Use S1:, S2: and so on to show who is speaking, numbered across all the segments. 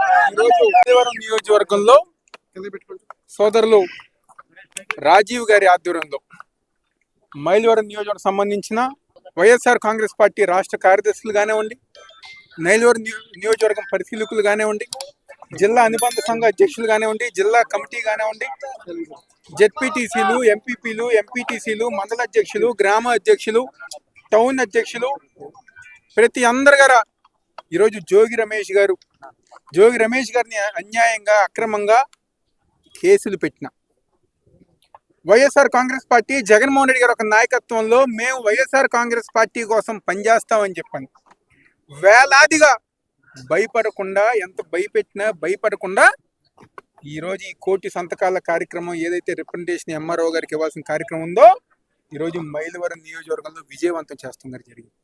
S1: ఈరోజు మైలవరం నియోజకవర్గంలో సోదరులు రాజీవ్ గారి ఆధ్వర్యంలో మైలవరం నియోజకవర్గం సంబంధించిన వైఎస్ఆర్ కాంగ్రెస్ పార్టీ రాష్ట్ర కార్యదర్శులు కానివ్వండి, మైలవరం నియోజకవర్గం పరిశీలకులు కానివ్వండి, జిల్లా అనుబంధ సంఘ అధ్యక్షులు కానివ్వండి, జిల్లా కమిటీ కానివ్వండి, జెడ్పీటీసీలు, ఎంపీపీలు, ఎంపీటీసీలు, మండల అధ్యక్షులు, గ్రామ అధ్యక్షులు, టౌన్ అధ్యక్షులు, ప్రతి అందరి గారు ఈరోజు జోగి రమేష్ గారిని అన్యాయంగా అక్రమంగా కేసులు పెట్టిన వైఎస్ఆర్ కాంగ్రెస్ పార్టీ జగన్మోహన్ రెడ్డి గారి ఒక నాయకత్వంలో మేము వైఎస్ఆర్ కాంగ్రెస్ పార్టీ కోసం పనిచేస్తామని చెప్పాను. వేలాదిగా భయపడకుండా, ఎంత భయపెట్టినా భయపడకుండా ఈరోజు ఈ కోటి సంతకాల కార్యక్రమం ఏదైతే రిప్రజెంటేషన్ ఎంఆర్ఓ గారికి ఇవ్వాల్సిన కార్యక్రమం ఉందో ఈరోజు మైలవరం నియోజకవర్గంలో విజయవంతం చేస్తున్నారు. జరిగింది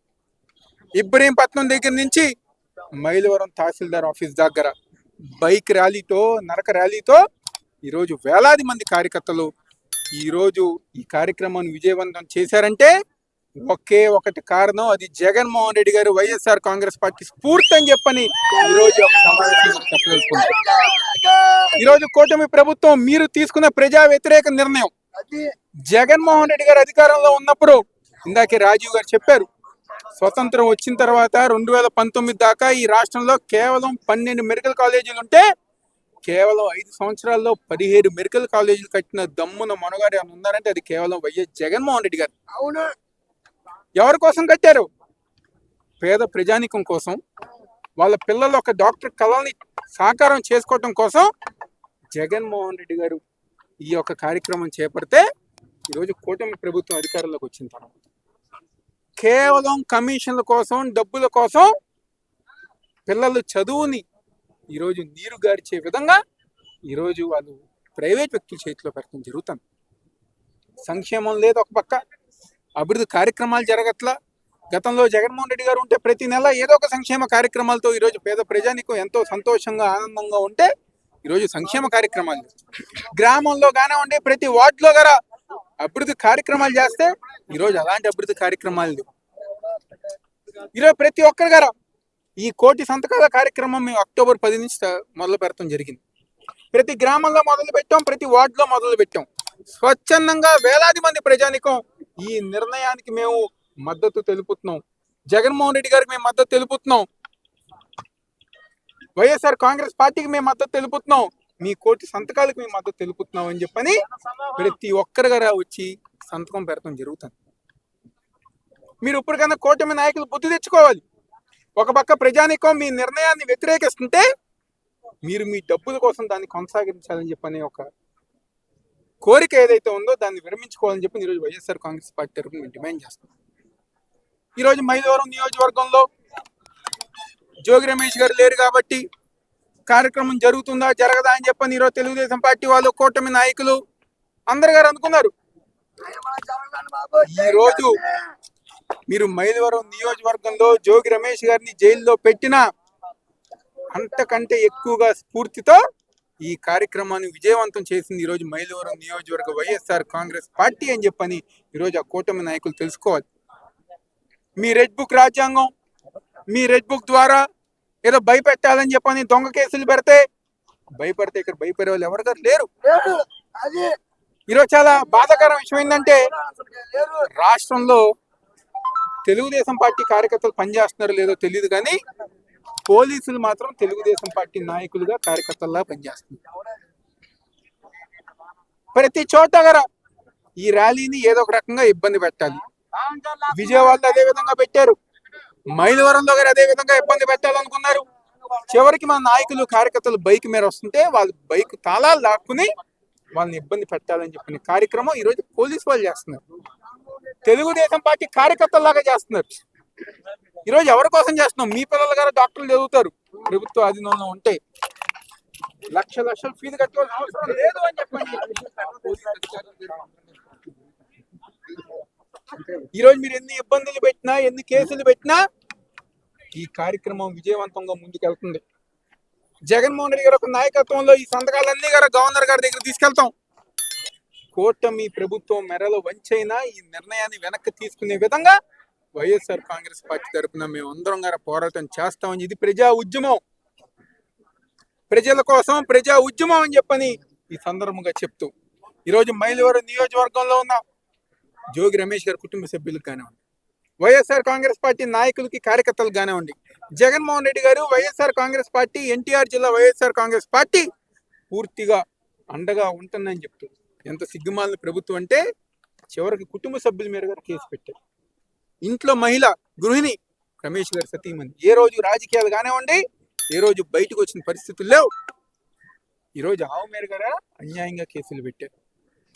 S1: ఇబ్రహీంపట్నం దగ్గర నుంచి మైలవరం తహసీల్దార్ ఆఫీస్ దగ్గర బైక్ ర్యాలీతో, నరక ర్యాలీతో ఈరోజు వేలాది మంది కార్యకర్తలు ఈరోజు ఈ కార్యక్రమాన్ని విజయవంతం చేశారంటే ఒకే ఒకటి కారణం, అది జగన్మోహన్ రెడ్డి గారు వైఎస్ఆర్ కాంగ్రెస్ పార్టీ స్ఫూర్తి అని చెప్పని ఈరోజు చెప్పదలుచుకుంటారు. ఈరోజు కూటమి ప్రభుత్వం మీరు తీసుకున్న ప్రజా వ్యతిరేక నిర్ణయం, జగన్మోహన్ రెడ్డి గారు అధికారంలో ఉన్నప్పుడు ఇందాకే రాజీవ్ గారు చెప్పారు, స్వతంత్రం వచ్చిన తర్వాత 2019 దాకా ఈ రాష్ట్రంలో కేవలం 12 మెడికల్ కాలేజీలు ఉంటే కేవలం 5 సంవత్సరాల్లో 17 మెడికల్ కాలేజీలు కట్టిన దమ్మున మనగారు ఏమైనా ఉన్నారంటే అది కేవలం వైఎస్ జగన్మోహన్ రెడ్డి గారు. అవును, ఎవరి కోసం కట్టారు? పేద ప్రజానికం కోసం, వాళ్ళ పిల్లలు ఒక డాక్టర్ కళని సాకారం చేసుకోవటం కోసం జగన్మోహన్ రెడ్డి గారు ఈ యొక్క కార్యక్రమం చేపడితే ఈరోజు కూటమి ప్రభుత్వం అధికారంలోకి వచ్చిన తర్వాత కేవలం కమిషన్ల కోసం, డబ్బుల కోసం పిల్లలు చదువుని ఈరోజు నీరు గార్చే విధంగా ఈరోజు వాళ్ళు ప్రైవేట్ వ్యక్తుల చేతిలో పెట్టడం జరుగుతుంది. సంక్షేమం లేదు, ఒక పక్క అభివృద్ధి కార్యక్రమాలు జరగట్లా. గతంలో జగన్మోహన్ రెడ్డి గారు ఉంటే ప్రతి నెల ఏదో ఒక సంక్షేమ కార్యక్రమాలతో ఈరోజు పేద ప్రజానికం ఎంతో సంతోషంగా, ఆనందంగా ఉంటే ఈరోజు సంక్షేమ కార్యక్రమాలు గ్రామంలో కానివ్వండి, ప్రతి వార్డులో గారా అభివృద్ధి కార్యక్రమాలు చేస్తే ఈరోజు అలాంటి అభివృద్ధి కార్యక్రమాలు ఈరోజు ప్రతి ఒక్కరి గారా ఈ కోటి సంతకాల కార్యక్రమం మేము అక్టోబర్ 10 నుంచి మొదలు పెడతాం జరిగింది. ప్రతి గ్రామంలో మొదలు పెట్టాం, ప్రతి వార్డులో మొదలు పెట్టాం. స్వచ్ఛందంగా వేలాది మంది ప్రజానికం ఈ నిర్ణయానికి మేము మద్దతు తెలుపుతున్నాం. జగన్మోహన్ రెడ్డి గారికి మేము మద్దతు తెలుపుతున్నాం. వైఎస్ఆర్ కాంగ్రెస్ పార్టీకి మేము మద్దతు తెలుపుతున్నాం. మీ కోటి సంతకాలకు మేము మద్దతు తెలుపుతున్నాం అని చెప్పని ప్రతి ఒక్కరి గారు వచ్చి సంతకం పెడతాం జరుగుతుంది. మీరు ఇప్పటికన్నా కూటమి నాయకులు బుద్ధి తెచ్చుకోవాలి. ఒక పక్క ప్రజానికం మీ నిర్ణయాన్ని వ్యతిరేకిస్తుంటే మీరు మీ డబ్బుల కోసం దాన్ని కొనసాగించాలని చెప్పని ఒక కోరిక ఏదైతే ఉందో దాన్ని విరమించుకోవాలని చెప్పి ఈరోజు వైఎస్ఆర్ కాంగ్రెస్ పార్టీ తరఫున మేము డిమాండ్ చేస్తాం. ఈరోజు మైలవరం నియోజకవర్గంలో జోగి రమేష్ గారు లేరు కాబట్టి కార్యక్రమం జరుగుతుందా జరగదా అని చెప్పని ఈరోజు తెలుగుదేశం పార్టీ వాళ్ళు, కూటమి నాయకులు అందరు గారు అనుకున్నారు. ఈరోజు మీరు మైలవరం నియోజకవర్గంలో జోగి రమేష్ గారిని జైల్లో పెట్టినా అంతకంటే ఎక్కువగా స్ఫూర్తితో ఈ కార్యక్రమాన్ని విజయవంతం చేసింది ఈరోజు మైలవరం నియోజకవర్గ వైఎస్ఆర్ కాంగ్రెస్ పార్టీ అని చెప్పని ఈరోజు ఆ కూటమి నాయకులు తెలుసుకోవాలి. మీ రెడ్ బుక్ రాజ్యాంగం, మీ రెడ్ బుక్ ద్వారా ఏదో భయపెట్టాలని చెప్పని దొంగ కేసులు పెడితే భయపడితే ఇక్కడ భయపడే వాళ్ళు ఎవరు గారు లేరు. ఈరోజు చాలా బాధాకరం విషయం ఏంటంటే రాష్ట్రంలో తెలుగుదేశం పార్టీ కార్యకర్తలు పనిచేస్తున్నారో లేదో తెలియదు కానీ పోలీసులు మాత్రం తెలుగుదేశం పార్టీ నాయకులుగా, కార్యకర్తల్లా పనిచేస్తున్నారు. ప్రతి చోట గారా ఈ ర్యాలీని ఏదో ఒక రకంగా ఇబ్బంది పెట్టాలి. విజయవాడలో అదే విధంగా పెట్టారు, మైలవరంలో గారు అదే విధంగా ఇబ్బంది పెట్టాలనుకున్నారు. చివరికి మన నాయకులు, కార్యకర్తలు బైక్ మీద వస్తుంటే వాళ్ళు బైక్ తాళాలు లాక్కుని వాళ్ళని ఇబ్బంది పెట్టాలని చెప్పిన కార్యక్రమం ఈరోజు పోలీసు వాళ్ళు చేస్తున్నారు. తెలుగుదేశం పార్టీ కార్యకర్తల్లాగా చేస్తున్నారు. ఈరోజు ఎవరి కోసం చేస్తున్నాం? మీ పిల్లలు గారు డాక్టర్లు చదువుతారు, ప్రభుత్వ అధీనంలో ఉంటే లక్షలు ఫీజు కట్టుకోవాల్సిన అవసరం లేదు అని చెప్పండి. ఈరోజు మీరు ఎన్ని ఇబ్బందులు పెట్టినా, ఎన్ని కేసులు పెట్టినా ఈ కార్యక్రమం విజయవంతంగా ముందుకెళ్తుంది. జగన్మోహన్ రెడ్డి గారి ఒక నాయకత్వంలో ఈ సంతకాలన్నీ గారు గవర్నర్ గారి దగ్గర తీసుకెళ్తాం. కూటమి ప్రభుత్వం మెడలో వంచైనా ఈ నిర్ణయాన్ని వెనక్కి తీసుకునే విధంగా వైఎస్ఆర్ కాంగ్రెస్ పార్టీ తరఫున మేము అందరం గారు పోరాటం చేస్తామని. ఇది ప్రజా ఉద్యమం. ప్రజల కోసం ప్రజా ఉద్యమం అని చెప్పని ఈ సందర్భంగా చెప్తూ ఈరోజు మైలవరం నియోజకవర్గంలో ఉన్న జోగి రమేష్ గారి కుటుంబ సభ్యులకు కానివ్వండి, వైఎస్ఆర్ కాంగ్రెస్ పార్టీ నాయకులకి కార్యకర్తలకు కానివ్వండి, జగన్మోహన్ రెడ్డి గారు వైఎస్ఆర్ కాంగ్రెస్ పార్టీ ఎన్టీఆర్ జిల్లా వైఎస్ఆర్ కాంగ్రెస్ పార్టీ పూర్తిగా అండగా ఉంటుందని చెప్తూ ఎంత సిగ్గుమాలిన ప్రభుత్వం అంటే చివరికి కుటుంబ సభ్యుల మీద గారు కేసు పెట్టారు. ఇంట్లో మహిళ గృహిణి రమేష్ గారి సతీమణి ఏ రోజు రాజకీయాలు కానివ్వండి, ఏ రోజు బయటకు వచ్చిన పరిస్థితులు లేవు. ఈరోజు ఆవు మేర గారు అన్యాయంగా కేసులు పెట్టారు.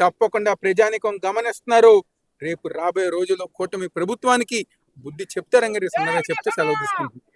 S1: తప్పకుండా ప్రజానికం గమనిస్తున్నారు. రేపు రాబోయే రోజుల్లో కూటమి ప్రభుత్వానికి బుద్ధి చెప్తారని చెప్తే సెలవు తీసుకుంటున్నారు.